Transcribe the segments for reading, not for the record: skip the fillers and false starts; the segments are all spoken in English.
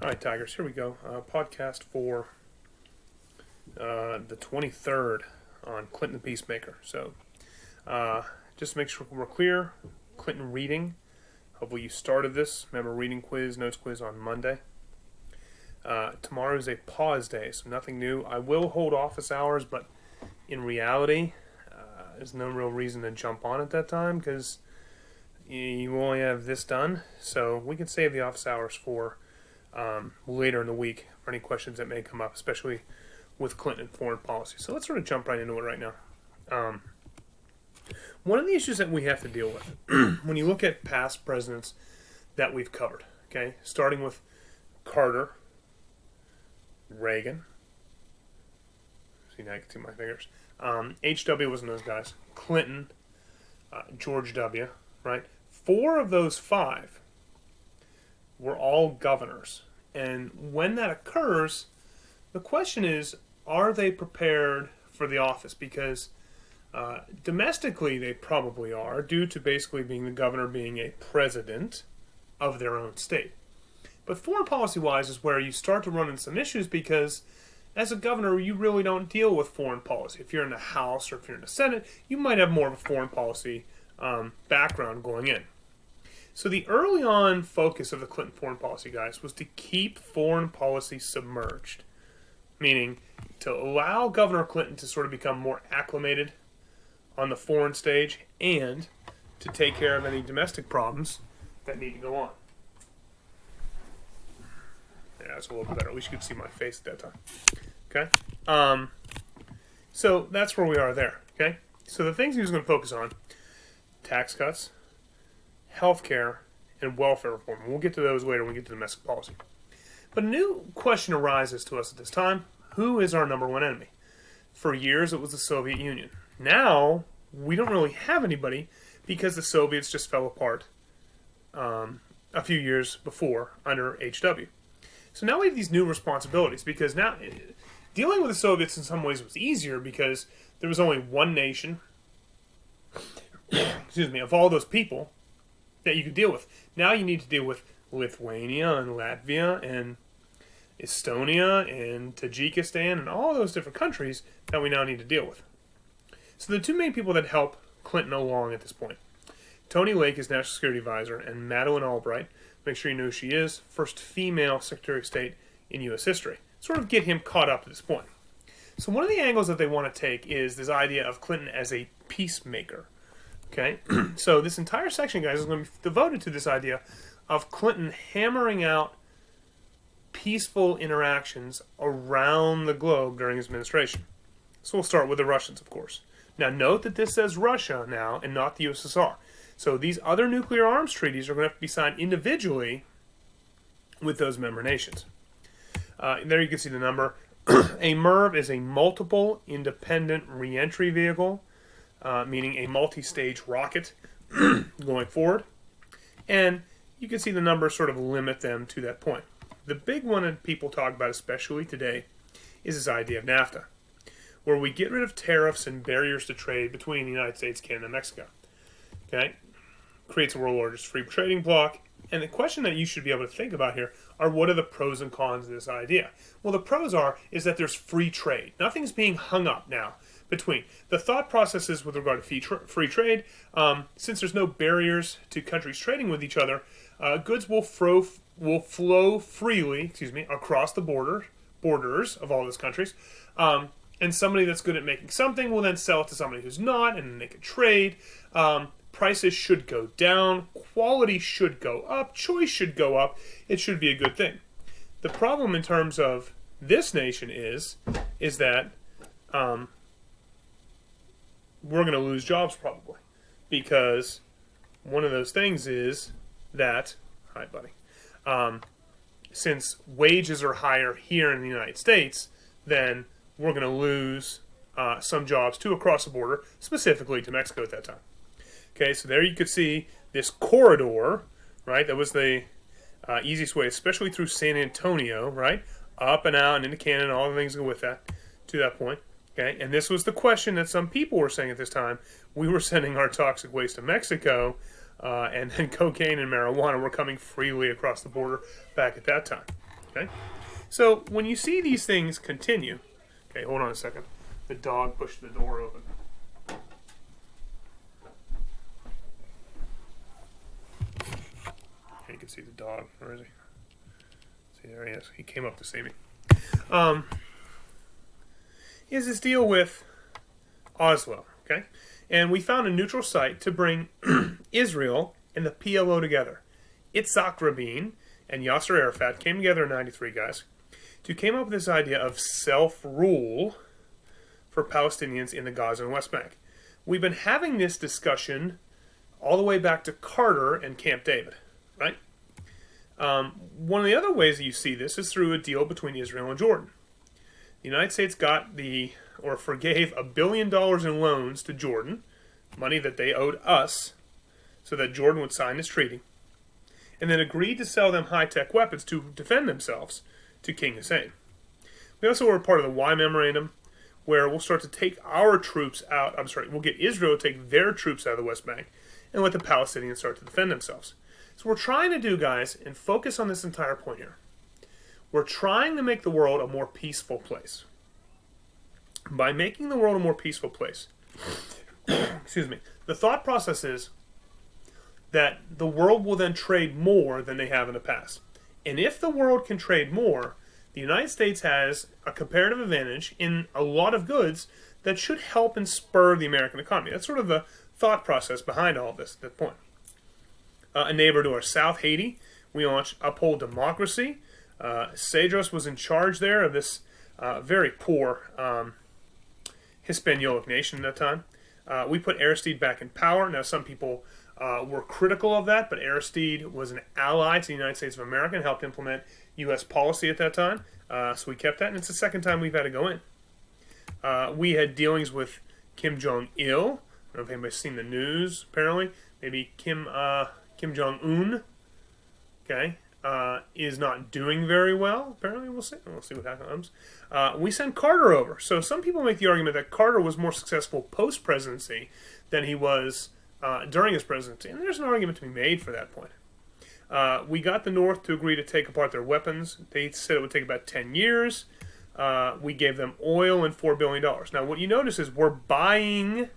All right, Tigers, here we go. Podcast for the 23rd on Clinton the Peacemaker. So, just to make sure we're clear, Clinton reading. Hopefully you started this. Remember, reading quiz, notes quiz on Monday. Tomorrow is a pause day, so nothing new. I will hold office hours, but in reality, there's no real reason to jump on at that time because you only have this done. So we can save the office hours for later in the week for any questions that may come up, especially with Clinton and foreign policy. So let's sort of jump right into it right now. One of the issues that we have to deal with when you look at past presidents that we've covered, okay, starting with Carter, Reagan, see now I can see my fingers, H.W. wasn't those guys, Clinton, George W., right? 4 of those 5 were all governors. And when that occurs, the question is, are they prepared for the office? Because domestically they probably are, due to basically being the governor being a president of their own state. But foreign policy-wise is where you start to run into some issues because as a governor, you really don't deal with foreign policy. If you're in the House or if you're in the Senate, you might have more of a foreign policy background going in. So the early on focus of the Clinton foreign policy guys was to keep foreign policy submerged, meaning to allow Governor Clinton to sort of become more acclimated on the foreign stage and to take care of any domestic problems that need to go on. Yeah, that's a little bit better. At least you could see my face at that time. Okay? So that's where we are there. Okay? So the things he was going to focus on: tax cuts, healthcare, and welfare reform. We'll get to those later when we get to domestic policy. But a new question arises to us at this time. Who is our number one enemy? For years, it was the Soviet Union. Now, we don't really have anybody because the Soviets just fell apart a few years before under H.W. So now we have these new responsibilities because now dealing with the Soviets in some ways was easier because there was only one nation, of all those people that you could deal with. Now you need to deal with Lithuania and Latvia and Estonia and Tajikistan and all those different countries that we now need to deal with. So the two main people that help Clinton along at this point: Tony Lake is National Security Advisor, and Madeleine Albright, make sure you know who she is, first female Secretary of State in U.S. history. Sort of get him caught up at this point. So one of the angles that they want to take is this idea of Clinton as a peacemaker. Okay, so this entire section, guys, is going to be devoted to this idea of Clinton hammering out peaceful interactions around the globe during his administration. So we'll start with the Russians, of course. Now note that this says Russia now and not the USSR. So these other nuclear arms treaties are going to have to be signed individually with those member nations. There you can see the number. A MIRV is a multiple independent reentry vehicle, meaning a multi-stage rocket going forward. And you can see the numbers sort of limit them to that point. The big one that people talk about, especially today, is this idea of NAFTA, where we get rid of tariffs and barriers to trade between the United States, Canada, and Mexico. Okay? Creates a world largest free trading bloc. And the question that you should be able to think about here are, what are the pros and cons of this idea? Well, the pros is that there's free trade. Nothing's being hung up now between. The thought processes with regard to free trade, since there's no barriers to countries trading with each other, goods will flow freely, across the borders of all those countries. And somebody that's good at making something will then sell it to somebody who's not, and then they can trade. Prices should go down, quality should go up, choice should go up. It should be a good thing. The problem in terms of this nation is that we're going to lose jobs probably, because one of those things is that, hi buddy, since wages are higher here in the United States, then we're going to lose some jobs too across the border, specifically to Mexico at that time. Okay, so there you could see this corridor, right? That was the easiest way, especially through San Antonio, right? Up and out and into Canada and all the things that go with that to that point. Okay, and this was the question that some people were saying at this time. We were sending our toxic waste to Mexico, and then cocaine and marijuana were coming freely across the border back at that time. Okay? So when you see these things continue, okay, hold on a second. The dog pushed the door open. Okay, you can see the dog. Where is he? See, there he is. He came up to see me. He has this deal with Oslo, okay? And we found a neutral site to bring Israel and the PLO together. Itzhak Rabin and Yasser Arafat came together in 93, guys, to came up with this idea of self-rule for Palestinians in the Gaza and West Bank. We've been having this discussion all the way back to Carter and Camp David, right? One of the other ways that you see this is through a deal between Israel and Jordan. The United States forgave $1 billion in loans to Jordan, money that they owed us, so that Jordan would sign this treaty, and then agreed to sell them high-tech weapons to defend themselves to King Hussein. We also were part of the Y Memorandum, where we'll start to take our troops out, we'll get Israel to take their troops out of the West Bank, and let the Palestinians start to defend themselves. So what we're trying to do, guys, and focus on this entire point here, we're trying to make the world a more peaceful place. By making the world a more peaceful place, excuse me, the thought process is that the world will then trade more than they have in the past. And if the world can trade more, the United States has a comparative advantage in a lot of goods that should help and spur the American economy. That's sort of the thought process behind all of this at that point. A neighbor to our south, Haiti, we launched Uphold Democracy. Cedros was in charge there of this very poor Hispanic nation at that time. We put Aristide back in power. Now, some people were critical of that, but Aristide was an ally to the United States of America and helped implement U.S. policy at that time. So we kept that, and it's the second time we've had to go in. We had dealings with Kim Jong-il. I don't know if anybody's seen the news, apparently. Maybe Kim Jong-un, okay, is not doing very well. Apparently, we'll see. We'll see what happens. We sent Carter over. So some people make the argument that Carter was more successful post-presidency than he was during his presidency. And there's an argument to be made for that point. We got the North to agree to take apart their weapons. They said it would take about 10 years. We gave them oil and $4 billion. Now, what you notice is we're buying,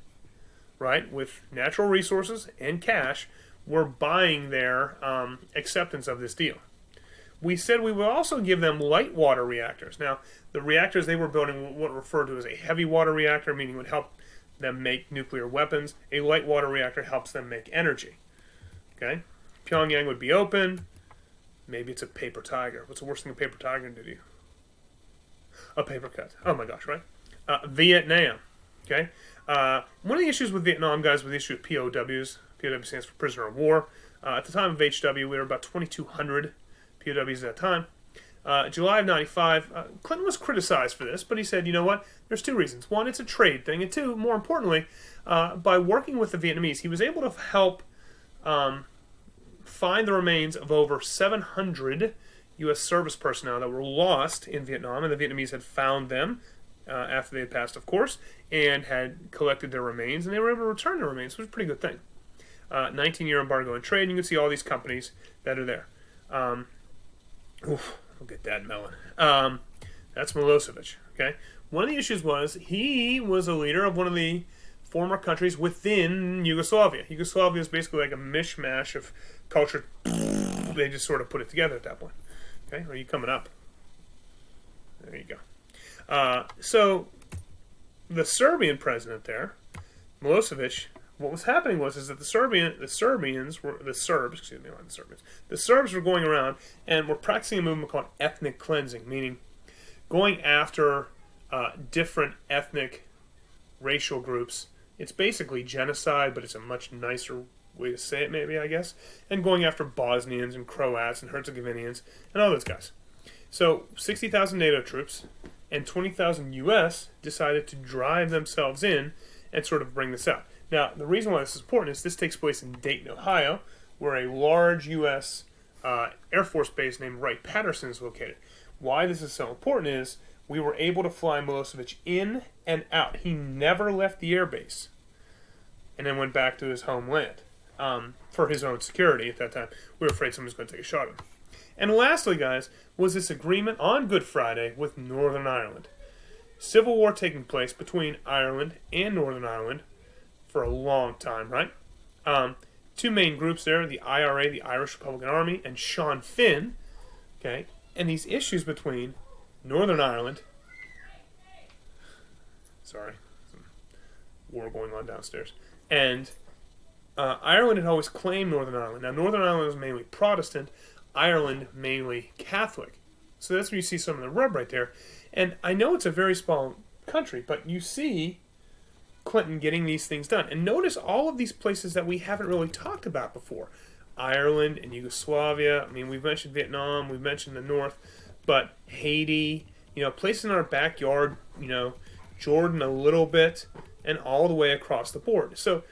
right, with natural resources and cash, we're buying their acceptance of this deal. We said we would also give them light water reactors. Now, the reactors they were building were what referred to as a heavy water reactor, meaning it would help them make nuclear weapons. A light water reactor helps them make energy. Okay? Pyongyang would be open. Maybe it's a paper tiger. What's the worst thing a paper tiger can do to you? A paper cut. Oh my gosh, right? Vietnam. Okay? One of the issues with Vietnam, guys, was the issue of POWs. POW stands for prisoner of war. At the time of HW, we were about 2,200 POWs at that time. July of 95, Clinton was criticized for this, but he said, you know what, there's two reasons. One, it's a trade thing, and two, more importantly, by working with the Vietnamese, he was able to help find the remains of over 700 U.S. service personnel that were lost in Vietnam, and the Vietnamese had found them after they had passed, of course, and had collected their remains, and they were able to return their remains, which was a pretty good thing. 19-year embargo on trade, and you can see all these companies that are there. I'll get that melon. That's Milosevic, okay? One of the issues was he was a leader of one of the former countries within Yugoslavia. Yugoslavia is basically like a mishmash of culture. They just sort of put it together at that point. Okay, are you coming up? There you go. So the Serbian president there, Milosevic, what was happening is that the Serbs were going around and were practicing a movement called ethnic cleansing, meaning going after different ethnic racial groups. It's basically genocide, but it's a much nicer way to say it, maybe, I guess, and going after Bosnians and Croats and Herzegovinians and all those guys. So 60,000 NATO troops and 20,000 U.S. decided to drive themselves in and sort of bring this out. Now, the reason why this is important is this takes place in Dayton, Ohio, where a large U.S. Air Force base named Wright-Patterson is located. Why this is so important is we were able to fly Milosevic in and out. He never left the air base and then went back to his homeland for his own security at that time. We were afraid someone was going to take a shot at him. And lastly, guys, was this agreement on Good Friday with Northern Ireland. Civil war taking place between Ireland and Northern Ireland for a long time, right? Two main groups there, the IRA, the Irish Republican Army, and Sinn Féin, okay? And these issues between Northern Ireland, sorry, some war going on downstairs, and Ireland had always claimed Northern Ireland. Now, Northern Ireland was mainly Protestant, Ireland mainly Catholic. So that's where you see some of the rub right there. And I know it's a very small country, but you see Clinton getting these things done. And notice all of these places that we haven't really talked about before. Ireland and Yugoslavia. I mean, we've mentioned Vietnam, we've mentioned the North, but Haiti, places in our backyard, Jordan a little bit, and all the way across the board. So,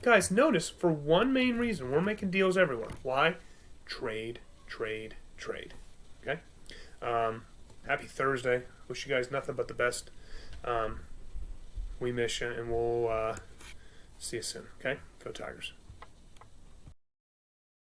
guys, notice, for one main reason, we're making deals everywhere. Why? Trade, trade, trade. Okay? Happy Thursday. Wish you guys nothing but the best. We miss you, and we'll see you soon. Okay? Go Tigers.